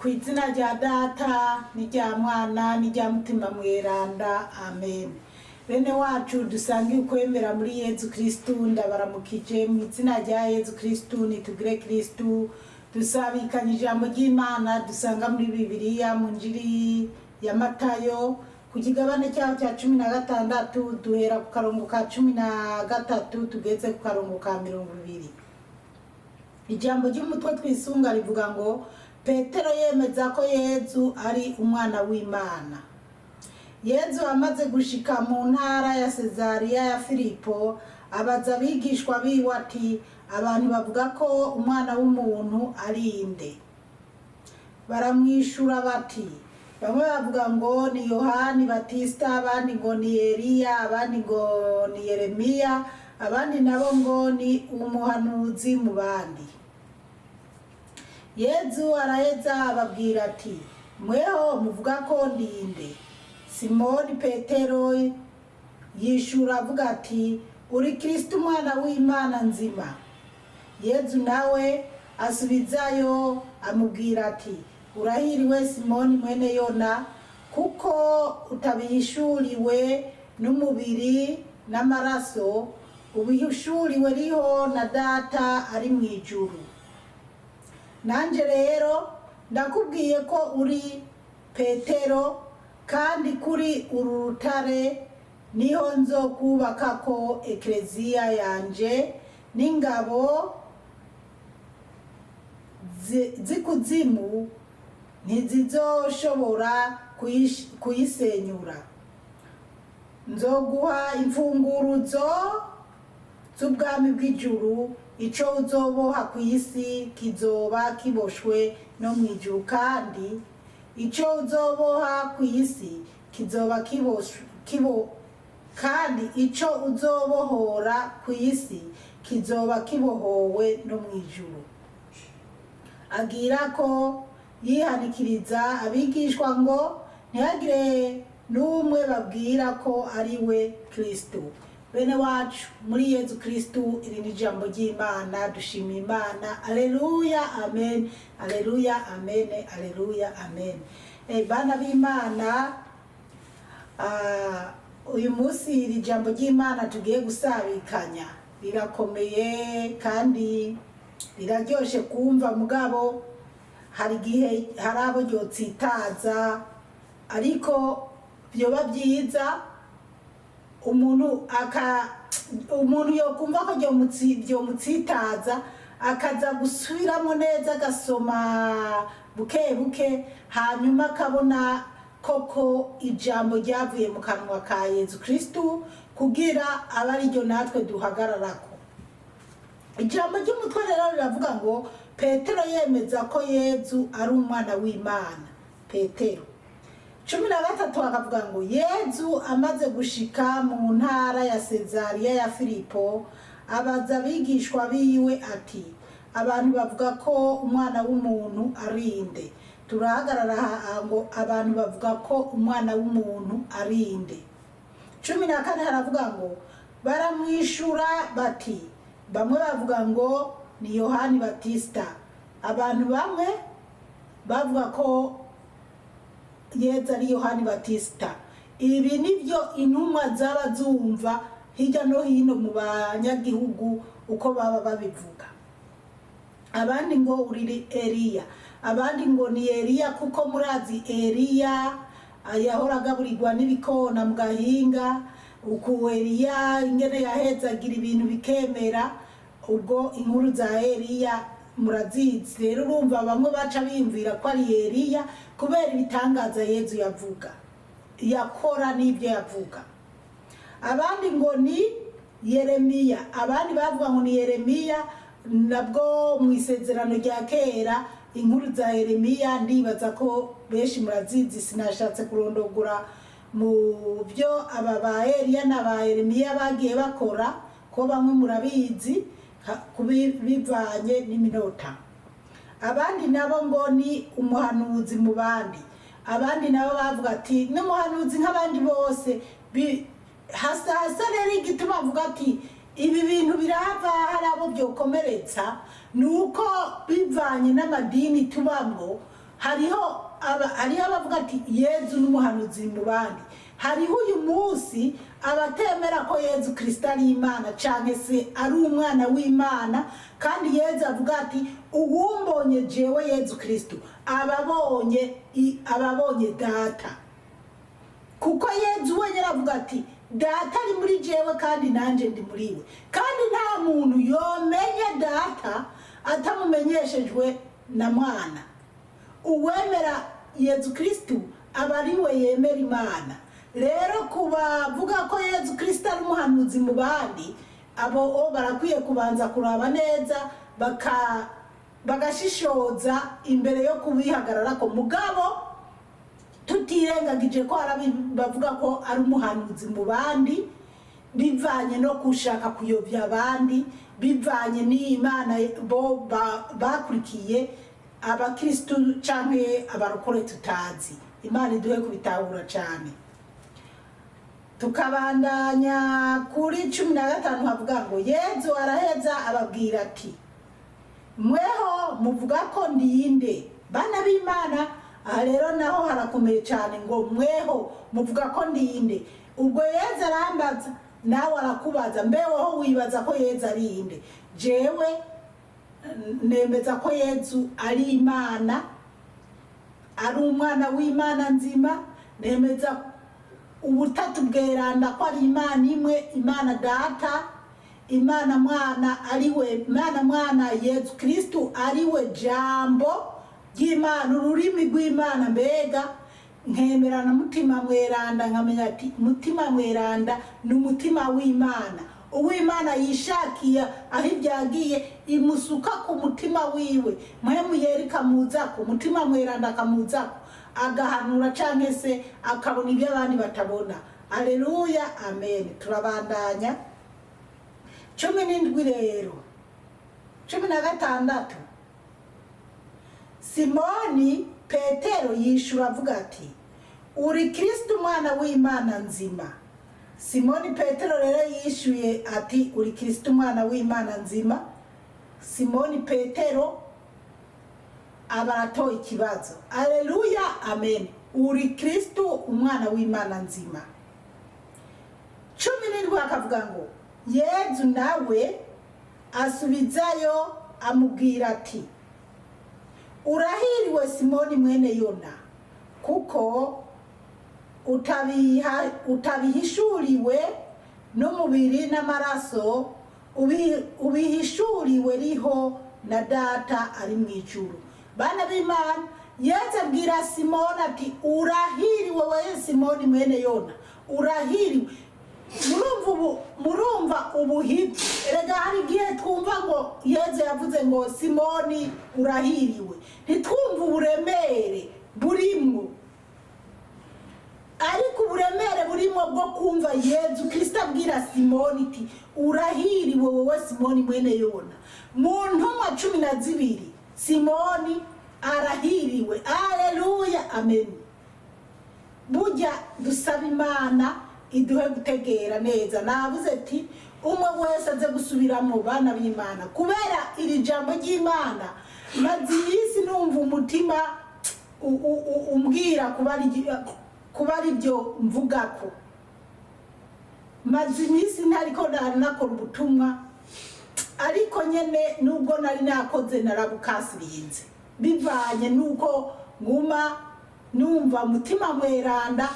Kw'izina rya Data n'irya Mwana n'irya Mutima Mweranda, amen. Bene wacu dusangiye ukwemera muri Yezu Kristu, ndabaramukije mu izina rya Yezu Kristu. Nitugire Kristu, dusabikanye ijambo ry'Imana dusanga muri Bibiliya mu njiri ya Matayo ku kigabane cyaho cya 16 duhera ku karongo ka 13 tugeze ku karongo ka 20. Ijambo ry'umutwe twisunga rivuga ngo Petero yemeza ko Yezu ari umwana w'Imana. Yezu amaze gushika mu ntara ya Sezariya ya Filipo, abaza abigishwa biwe ati, abantu bavuga ko umwana w'umuntu ari inde? Baramwishura bati, bamwe bavuga ngo ni Yohani Batista, abandi ngo ni Eliya, abandi ngo ni Yeremiya, abandi nabo ngo ni umuhanuzi mu bandi. Yezu araheza ababwira ati, mweho muvuga ko ndinde? Simoni Petero yishura avuga ati, uri Kristo umwana w'Imana nzima. Yezu nawe asubizayo amubwira ati, urahiriwe Simoni mwene Yona, kuko utabihishuriwe n'umubiri n'amaraso, ubihishuriwe riho na Data ari mu ijuru. Nanje rero ndakubwiye ko uri Petero, kandi kuri uru rutare niho nzokwubakako Eklezia yanje, Ningabo zikuzimu ntizizoshobora kuyisenyura. Nzoguha imfunguruzo z'ubwami bw'ijuru, ico uzoboha ku isi kizoba kiboshwe no mu ijuru, kandi ico uzoboha ku isi kizoba kandi ico uzobohora ku isi kizoba kibohowe no mu ijuru. Agira ko yihanikiriza abigishwa ngo ntihagire n'umwe babwira ko ari we Kristo. Bene wacu muri Yezu Kristu, iri ni jambo ry'Imana, dushima Imana. Aleluya, amen. Aleluya, amen. Aleluya, amen. Bana b'Imana, uyu munsi iri jambo ry'Imana tugiye gusabikanya rirakomeye kandi riraryoshe kumva, mugabo hari gihe hari abo ryotsitaza, ariko byoba byiza umuntu yokumva ko byomutsitaza akaza gusubiramo neza, agasoma buke buke, hanyuma akabona koko ijambo ryavuye mu kanwa ka Yezu Kristu, kugira aba ariryo natwe duhagararako. Ijambo ry'umutwe rero riravuga ngo Petero yemeza ko Yezu ari umwana w'Imana. Petero 13 akavuga ngo Yezu amaze gushika mu ntara ya Sezariya ya Filipo, abaza abigishwa biwe ati, abantu bavuga ko umwana w'umuntu ari inde? Turahagarara ngo abantu bavuga ko umwana w'umuntu ari inde. 14 haravuga ngo baramwishura bati, bamwe bavuga ngo ni Yohani Batista, abantu bamwe bavuga ko Yezu ari Yohani Batista. Ibi nibyo intumwa zaba zumva hirya no hino mu banyagihugu uko baba babivuga. Abandi ngo uri Eliya, abandi ngo ni Eliya, kuko murazi Eliya yahora agaburirwa n'ibikona mu gahinga, uku Eliya ingene yahezagira ibintu bikemera. Ubwo inkuru za Eliya murazizi. Rero urumva bamwe baca bimvira ko ari Eliya kubera ibitangaza Yezu yavuga, yakora n'ibyo yavuga. Abandi ngo ni Yeremiya, abandi bavuga ngo ni Yeremiya, nabwo mu isezerano rya kera inkuru za Yeremiya ndibaza ko benshi murazizi, sinashatse kurondogora mu byo aba ba Eliya na ba Yeremiya bagiye bakora, ko bamwe murabizi kubivanye n'iminota. Abandi nabo ngo ni umuhanuzi mu bandi, abandi nabo bavuga ati n'umuhanuzi nk'abandi bose. Hasa rero igituma avuga ati ibi bintu birahava hari abo byokomeretsa, nuko bivanye n'amadini tubamwo hariho abavuga ati Yezu n'umuhanuzi mu bandi. Hariho uyu munsi abatemera ko Yezu Kristo ari Imana canke se ari umwana w'Imana, kandi Yezu avuga ati uwumbonye jewe Yezu Kristo ababonye data. Kuko Yezu wenyine avuga ati data ari muri jewe kandi nanje ndi muri we, kandi nta muntu yomenye data atamumenyeshejwe na mwana. Uwemera Yezu Kristo aba ari we yemera Imana. Rero kubavuga ko Yezu Kristo ari umuhanuzi mu bandi, abo barakwiye kubanza kuraba neza bagashishoza imbere yo kubihagarara ko mugabo, tutirengagije ko bavuga ko ari umuhanuzi mu bandi bivanye no kushaka kuyobya abandi, bivanye n'Imana bo bakurikiye abakristo canke abarokore tutazi. Imana iduhe kubitahura cyane. Tukabandanya kuri 15 havuga ngo Yezu araheza ababwira ati mweho muvuga ko ndinde bana b'Imana. Aha rero naho harakomeye cyane ngo mweho muvuga ko ndinde. Ubwo Yezu arambaza nawe arakubaza, mbeho wibaza ko Yezu ari inde? Jewe nemeza ko Yezu ari Imana, ari umwana w'Imana nzima. Nemeza ubutatu bweranda ko ari Imana imwe, Imana Data, Imana Mwana ariwe Imana Mwana Yezu Kristo ariwe jambo ry'Imana, ururimi rw'Imana. Mbega nkemera na mutima mweranda, nkamenya ati mutima mweranda ni umutima w'Imana. Uw'Imana yishakiye aho ibyagiye imusuka ku mutima wiwe, mpemu Yera ikamuzako, mutima mweranda akamuzako, agahanura canke se akabona ibyo abandi batabona. Haleluya, amen. Turabandanya 17 rero 16. Simoni Petero yishura avuga ati uri Kristo umwana w'Imana nzima. Simoni Petero rero yishuye ati uri Kristo umwana w'Imana nzima. Simoni Petero abaratoye ikibazo. Haleluya, amen. Uri Kristo umwana w'Imana nzima. 17 akavuga ngo Yezu nawe asubizayo amubwira ati urahiriwe Simoni mwene Yona, kuko utabihishuriwe n'umubiri n'amaraso, ubihishuriwe riho na Data ari mu ijuru. Bana b'Imana, Yezu abwira Simoni ati urahiriwe wewe Simoni mwene Yona, urahiriwe. Murumva ubuhizi. Erega hari igihe twumva ngo Yezu yavuze ngo Simoni urahiriwe, ntitwumva uburemere burimwo. Ariko uburemere burimo bwo kumva Yezu Kristo abwira Simoni ati urahiriwe wowe Simoni mwene Yona. Mu ntumwa 12 Simoni arahiriwe. Haleluya, amen. Burya dusaba Imana iduhe gutegera neza. Navuze ati umwe wese aze gusubira mu bana b'Imana, kubera iri jambo ry'Imana maze isi numva umutima umbwira kuba ari byo mvugako. Maze iminsi ntariko nakora ubutumwa, ariko nyene nubwo nari nakoze narabukasirinze, bivanye nuko nguma numva mutima mweranda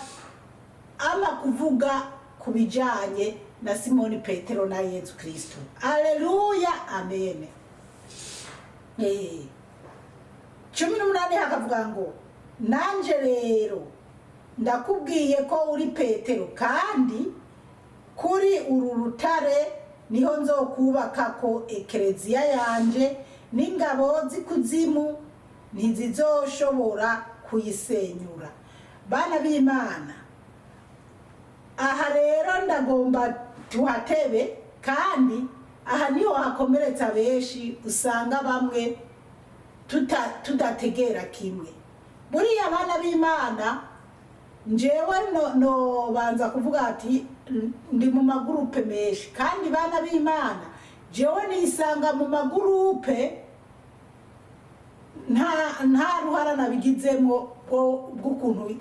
ama kuvuga kubijanye na Simoni Petero na Yezu Kristo. Haleluya, amen. 18 hakavuga ngo nanje rero ndakubwiye ko uri Petero, kandi kuri uru rutare niho nzokwubakako Eklezia yanje, Ningabo zikuzimu ntizizoshobora kuyisenyura. Bana b'Imana, aha rero ndagomba tuhatebe, kandi aha niho hakomeretsa benshi. Usanga bamwe tudategera kimwe. Buriya bana b'Imana, njewe no banza kuvuga ati ndi mu magurupe menshi, kandi bana b'Imana jewe nisanga mu magurupe nta ruhara nabigizemo bw'ukuntu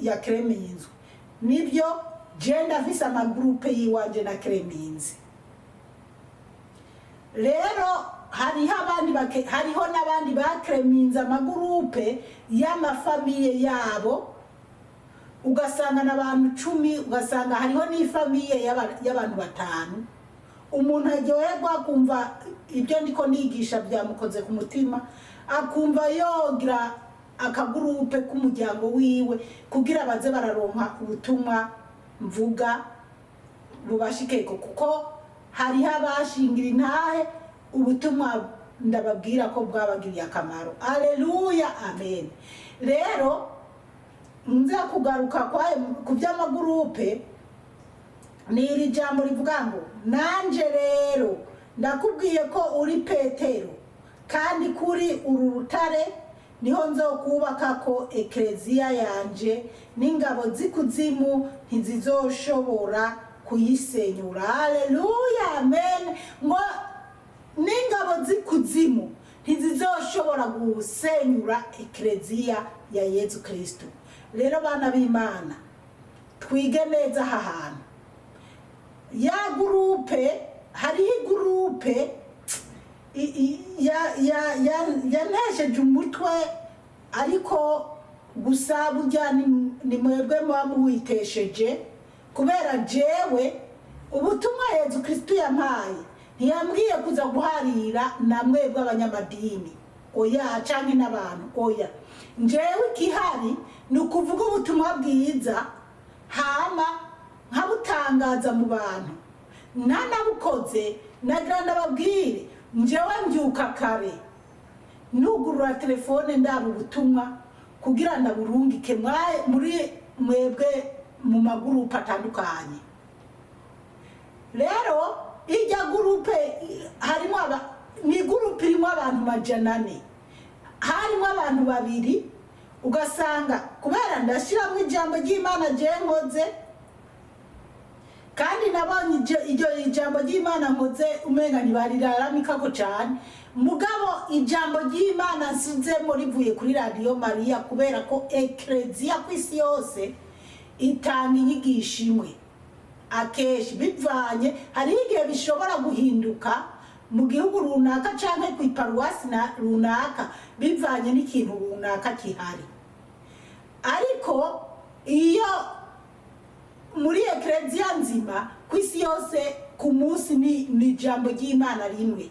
yakremeye inzu. Nibyo je ndafise amagroupe yiwanje na kreminzi. Rero hariho n'abandi bakreminze amagroupe y'amafamiye yabo, ugasanga n'abantu 10, ugasanga hariho n'ifamiye y'abantu 5. Umuntu aryoherwa kumva ibyo ndiko nigisha byamukoze ku mutima, akumva yogira akagroupe k'umuryango wiwe kugira baze bararonka ubutumwa mvuga bubashikeko, kuko hariho abashingira intahe ubutumwa ndababwira ko bwabagiriye akamaro. Aleluya, amen. Rero nza kugaruka ku by'amagroupe, ni iri jambo rivuga ngo nanje rero ndakubwiye ko uri Petero, kandi kuri uru rutare niho nzokwubakako Eklezia yanje, Ningabo zikuzimu ntizizoshobora kuyisenyura. Haleluya, amen. Ngo Ningabo zikuzimu ntizizoshobora gusenyura Eklezia ya Yesu Kristo. Rero bana b'Imana, twige neza aha hantu. Ya groupe, hariho groupe yanesheje umutwe, ariko gusa burya ni mwebwe muba muwitesheje, kubera jewe ubutumwa Yesu Kristo yampaye ntiyambwiye kuza guharira na mwebwe abanyamadini oya canke n'abantu oya. Njewe ikihari ni ukuvuga ubutumwa bwiza, hama nkabutangaza mu bantu. Ntanabukoze nagira ndababwire, njewe mbyuka kare nugurura telefone ndaba ubutumwa kugira ndaburungike muri mwebwe mu magroupe atandukanye. Rero ijya groupe harimo ni groupe irimo abantu 400, harimo abantu 2, ugasanga kubera ndashiramo ijambo ry'Imana je nkoze, kandi nabonye iryo ijambo ry'Imana nkoze umenga nibariramikako cyane, mugabo ijambo ry'Imana nsinzemo rivuye kuri Radio Maria, kubera ko Eklezia kwisi yose itanga inyigisho imwe. Akeshi bivanye, hari igihe bishobora guhinduka mu gihugu runaka canke ku iparuwasi runaka bivanye n'ikintu runaka kihari. Ariko iyo muri Eklezia nzima kwisi yose ku munsi ni ijambo ry'Imana rimwe.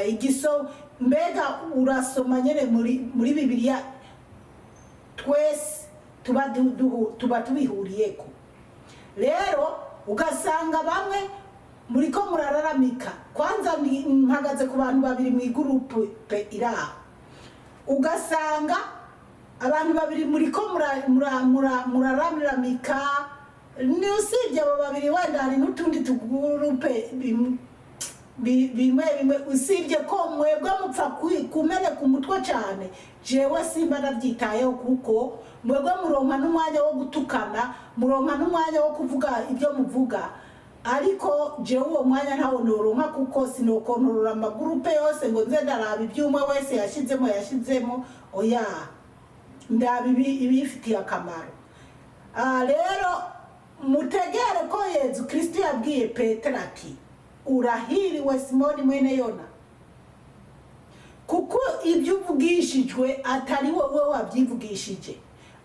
Igiso mbega urasoma nyene muri Bibliya twese tuba tubihuriyeko. Rero ugasanga bamwe muriko murararamika, kwanza mpagaze ku bantu 2 mu groupe iraho, ugasanga abantu 2 muriko murararamika, ni usibye abo 2 wenda hari n'utundi tugroupe bimwe usibye ko mwebwe mupfa kumene ku mutwe cyane. Jewe simba ndabyitayeho, kuko mwebwe muronka n'umwanya wo gutukana, muronka n'umwanya wo kuvuga ibyo muvuga, ariko jewe uwo mwanya ntawo noronka, kuko sinokontorora amagroupe yose ngo nze ndaraba ibyumwe wese yashizemo oya, ndabibi ibifitiye akamaro. Rero mutegere ko Yesu Kristo yabwiye Petero ati urahiriwe Simoni mwene Yona, kuko ibyo uvugishijwe atari wowe wabyivugishije,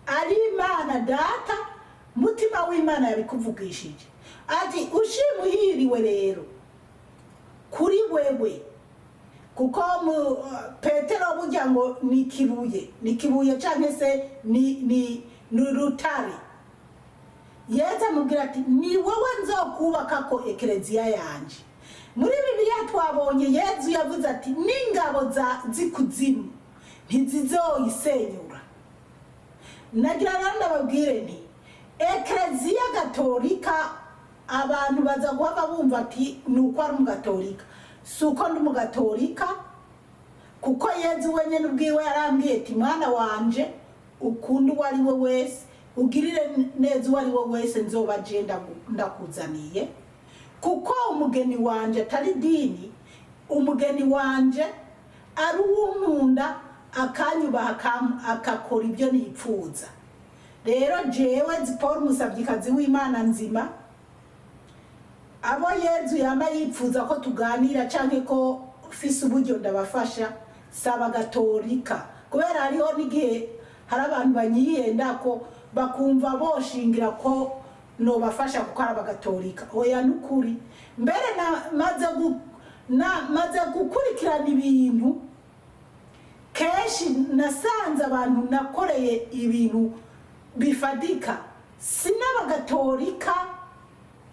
ari Imana Data mutima w'Imana yabikuvugishije. Ati ushimuhiriwe rero kuri wewe, kuko Petero burya ngo ni kibuye canke se ni rutare. Yesu amubwira ati ni wowe nzokwubakako Eklezia yanje. Muri Bibiliya twabonye Yesu yavuze ati Ningabo zikuzimu ntizizoyisenyura. Nagira ndababwire nti Eklezia Gatolika abantu baza guhava bumva ati nuko ari umugatolika. Suko ndi umugatolika, kuko Yesu wenyene ubwiwe yarambwiye ati mwana wanje ukunda uwo ari we wese, ugirire neza uwo ari we wese, nzoba je ndakuzaniye. Kuko umugeni wanje atari dini, umugeni wanje ari uw'umunda akanyubaha akakora ibyo nipfuza. Rero jewe Paul Musabyikazi w'Imana nzima, abo Yezu yama yipfuza ko tuganira canke ko ufise uburyo ndabafasha saba gatolika, kubera hariho n'igihe hari abantu banyihenda ko bakumva boshingira ko no bafasha kuko ari abagatolika. Oya nukuri, mbere maze gukurikirana ibintu kenshi nasanze abantu nakoreye ibintu bifadika sinabagatolika,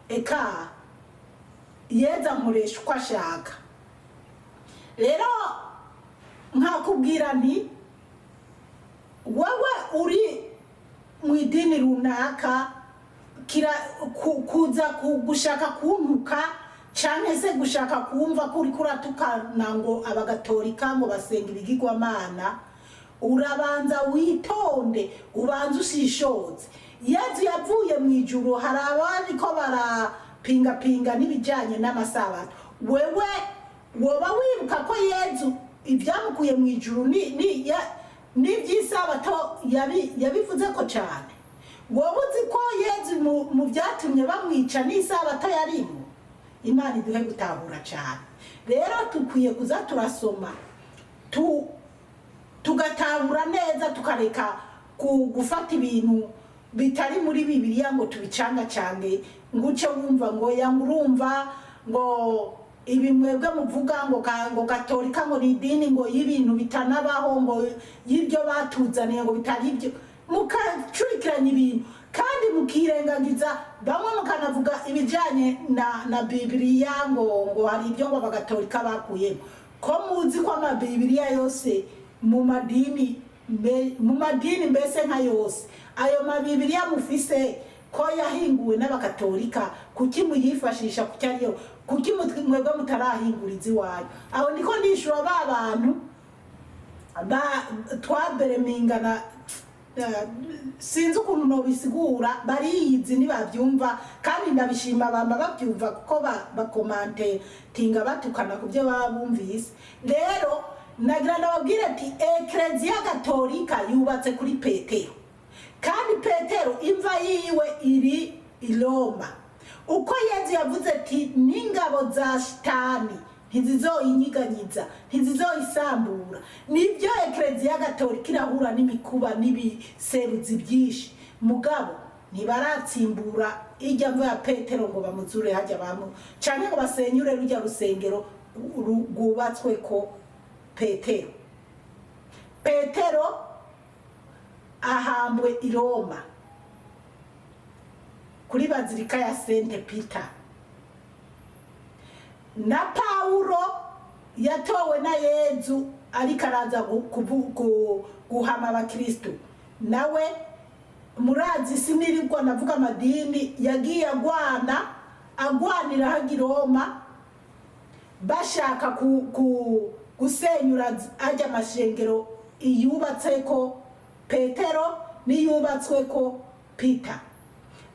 eka Yeza nkoresha uko ashaka. Rero nkakubwira nti wowe uri mu idini runaka kuza gushaka kuntuka canke se gushaka kumva ko uri kuratukana ngo abagatolika ngo basenga ibigirwamana, urabanza witonde, ubanza ushishoze. Yezu yavuye mu ijuru, hari abandi ko barapinga n'ibijanye n'amasabato. Wewe woba wibuka ko Yezu ibyamukuye mu ijuru n'iby'isabato yabivuze ko cyane? Wowe uzi ko Yezu mu byatumye bamwica n'isabato yarimo? Imana iduhe gutahura cyane. Rero tukwiye kuza turasoma tugatahura neza, tukareka gufata ibintu bitari muri Bibiliya ngo tubicanga cyane, nguce wumva ngo urumva ngo ibi mwebwe muvuga ngo gatolika ngo idini ngo y'ibintu bitanabaho ngo y'ibyo batuzaniye ngo bitari ibyo, mukacurikiranya ibintu kandi mukirengagiza. Bamwe mukanavuga ibijanye na Bibliya ngo hari ibyo ngo abagatolika bakuyemo. Ko muzi ko Bibiliya yose mu madini mbese nka yose ayo Bibiliya mufise ko yahinguwe n'abagatolika, kuki muyifashisha kucyariyo? Kuki mwebwe mutarahinguriza iwanyu? Aho niko ndishura ba bantu twaberemingana, sinzi ukuntu nobisigura, bariyizi nibabyumva kandi ndabishima bamba babyumva kuko bakomante tinga batukana kubyo babumvise. Rero nagira ndababwira ati Eklezia Gatolika yubatse kuri Petero, kandi Petero imva yiwe iri i Roma. Uko Yezu yavuze ati n'ingabo za shitani ntizizoyinyiganyiza, ntizizoyisambura, nibyo Eklezia Gatolika irahura n'imikuba n'ibiseruzi byinshi, mugabo ntibaratsimbura ijya mva ya Petero ngo bamuzure hajya canke ngo basenyure rujya rusengero rwubatswe ko Petero ahambwe i Roma kuri bazilika ya Saint Peter. Na Paulo yatowe na Yezu ariko araza guhama abakristo, nawe murazi sinirirwa navuga amadini yagiye agwanira hagi Roma bashaka gusenyura ajya amashengero yubatse ko Petero niyubatswe ko Peter.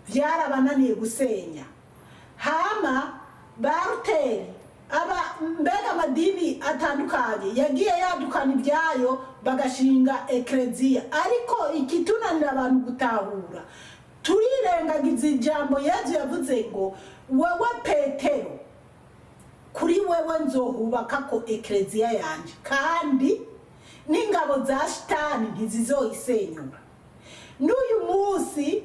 Byarabananiye gusenya. Hama baruteri mbega amadini atandukanye yagiye yadukana ibyayo bagashinga Eklezia, ariko ikitunanira abantu gutahura, turirengagiza ijambo Yezu yavuze ngo wewe Petero, kuri wewe nzokwubakako Eklezia yanje, kandi n'ingabo za shitani ntizizoyisenyura. N'uyu munsi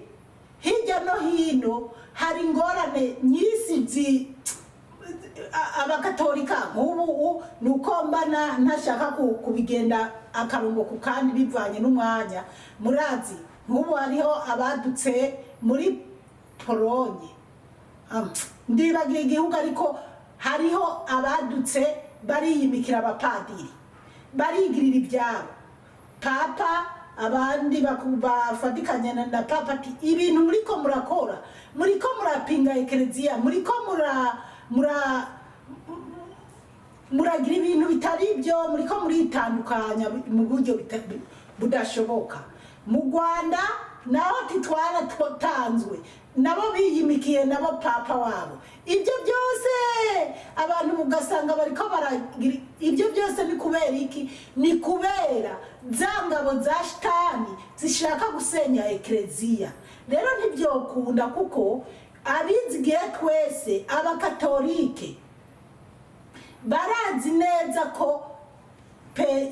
hirya no hino hari ingorane nyinshi abagatolika nk'ubu nuko mbana ntashaka kubigenda akarongo ku kandi bivanye n'umwanya. Murazi nk'ubu hariho abadutse muri Polonye, ndibagira igihugu, ariko hariho abadutse bariyimikira abapadiri, barigirira ibyabo papa, abandi bafatikanya na papa ati ibintu muriko murakora, muriko murapinga Eklezia, muriko muragira ibintu bitari ibyo, muriko muritandukanya mu buryo budashoboka. Mu Rwanda naho titwara tanzwe nabo biyimikiye nabo papa wabo. Ibyo byose abantu mugasanga bariko baragira ibyo byose ni kubera iki? Ni kubera zangabo za shitani zishaka gusenya Eklezia. Rero ntibyokunda kuko abizigiye twese abakatolike barazi neza ko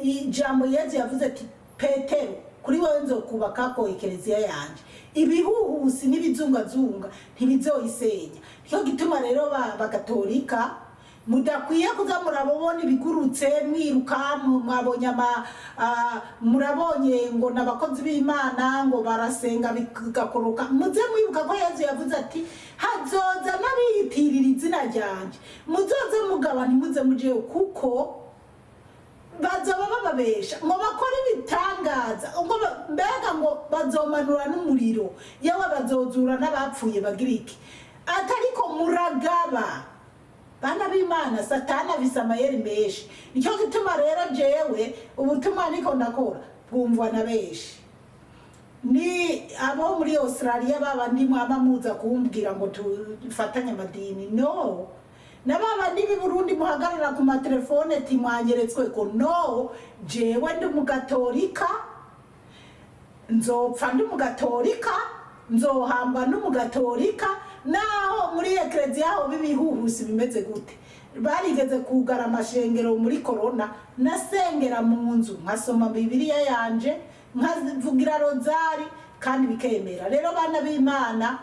ijambo Yesu yavuze ati Petero, kuri wowe nzokubakako Eklezia yanje, ibihuhusi n'ibizungazunga ntibizoyisenya. Niyo gituma rero bagatolika mudakwiye kuza murabona ibigurutse mwiruka mwabonye murabonye ngo nabakozi b'Imana ngo barasenga bigakoroka. Muze mwibuka ko Yesu yavuze ati hazoza n'abiyitirira izina ryanje, muzoze mugaba ntimuze muje kuko bazoba bababesha ngo bakora ibitangaza ngo mbega ngo bazomanura n'umuriro yewe bazozura n'abapfuye bagira iki. Atariko muragaba bana b'Imana, satana afise amayeri menshi. Nicyo gituma rero jewe ubutumwa niko ndakora bwumvwa na benshi. Ni abo muri Australia babandi mwaba muza kumbwira ngo tufatanye amadini, no. Na babandi b'i Burundi muhagarara ku matelefone timwanyeretswe ko, no. Jewe ndi umugatolika, nzopfa ndi umugatolika, nzohamba ndi umugatolika. Naho muri Eklezia aho bibihuhusi bimeze gute, barigeze kugara amashengero muri corona, nasengera mu nzu nkasoma Bibliya yanje nkavugira rozari kandi bikemera. Rero bana b'Imana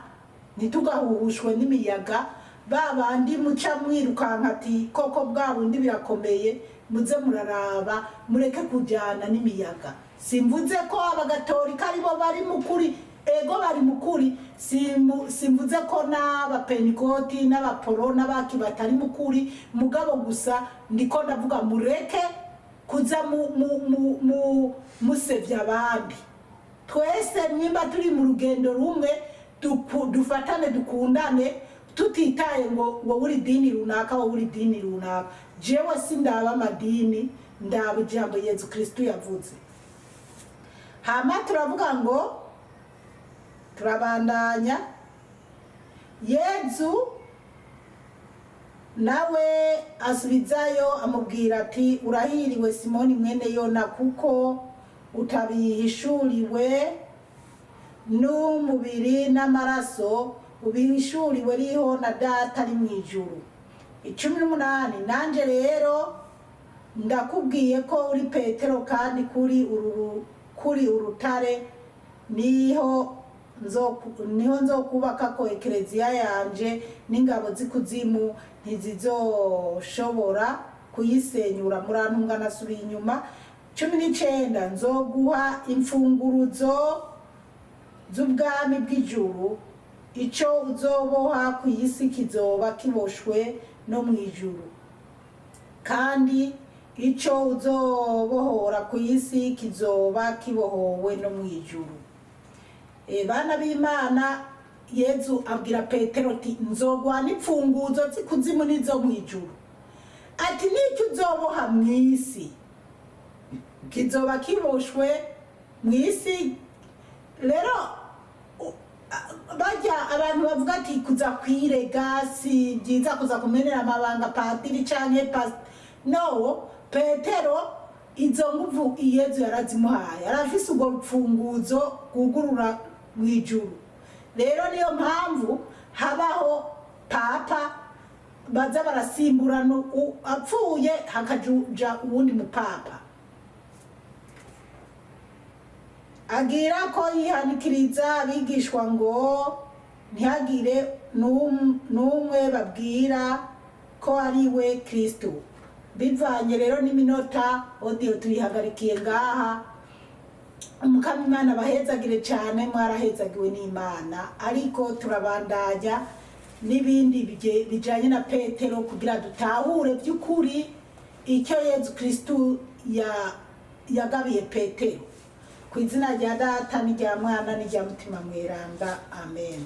ntitugahuhushwe n'imiyaga, babandi muca mwirukanka ati koko bwa bundi birakomeye, muze muraraba mureke kujyana n'imiyaga. Simvuze ko abagatolika aribo bari mukuri, ego bari mukuri, simvuze ko n'abapentikoti n'abaporo n'abaki batari mukuri, mugabo gusa ndiko ndavuga mureke kuza musevya abandi. Twese nimba turi mu rugendo rumwe dufatane dukundane, tutitaye ngo uri dini runaka wo uri dini runaka. Jewe sindaba amadini, ndaba ijambo Yesu Kristo yavuze. Hama turavuga ngo turabandanya. Yesu nawe asubizayo amubwira ati urahiriwe Simoni mwene Yona, kuko utabihishuriwe n'umubiri n'amaraso, ubihishuriwe riho na Data ari mu ijuru. 18 Nanje rero ndakubwiye ko uri Petero, kandi kuri urutare niho nzokubakako Eklezia yanje, n'ingabo zikuzimu ntizizoshobora kuyisenyura. Murantunga nasubiye inyuma. 19 Nzoguha imfunguruzo z'ubwami bw'ijuru, ico uzoboha ku isi kizoba kiboshwe no mu ijuru, kandi ico uzobohora ku isi kizoba kibohowe no mu ijuru. Bana b'Imana, Yesu abwira Petero ati nzoguha n'imfunguzo z'ikuzimu n'izo mu ijuru. Ati n'icyo uzoboha mu isi kizoba kiboshwe mu isi. Rero bajya abantu bavuga ati kuza kwirega si byiza, kuza kumenera amabanga padiri canke no. Petero izo nguvu Yesu yarazimuhaye, arafise ubwo rupfunguzo kugurura mu ijuru. Rero niyo mpamvu habaho papa baza barasimburana, apfuye hakajuja uwundi mupapa. Agira ko yihanikiriza abigishwa ngo ntihagire n'umwe babwira ko ari we Kristo. Bivanye rero n'iminota audio tuyihagarikiye ngaha. Umukama Imana bahezagire cyane, mwarahezagiwe n'Imana. Ariko turabandanya n'ibindi bijanye na Petero kugira dutahure by'ukuri icyo Yesu Kristo yagabiye Petero. Ku izina rya Data n'irya Mwana n'irya Mutima Mweranda, amen.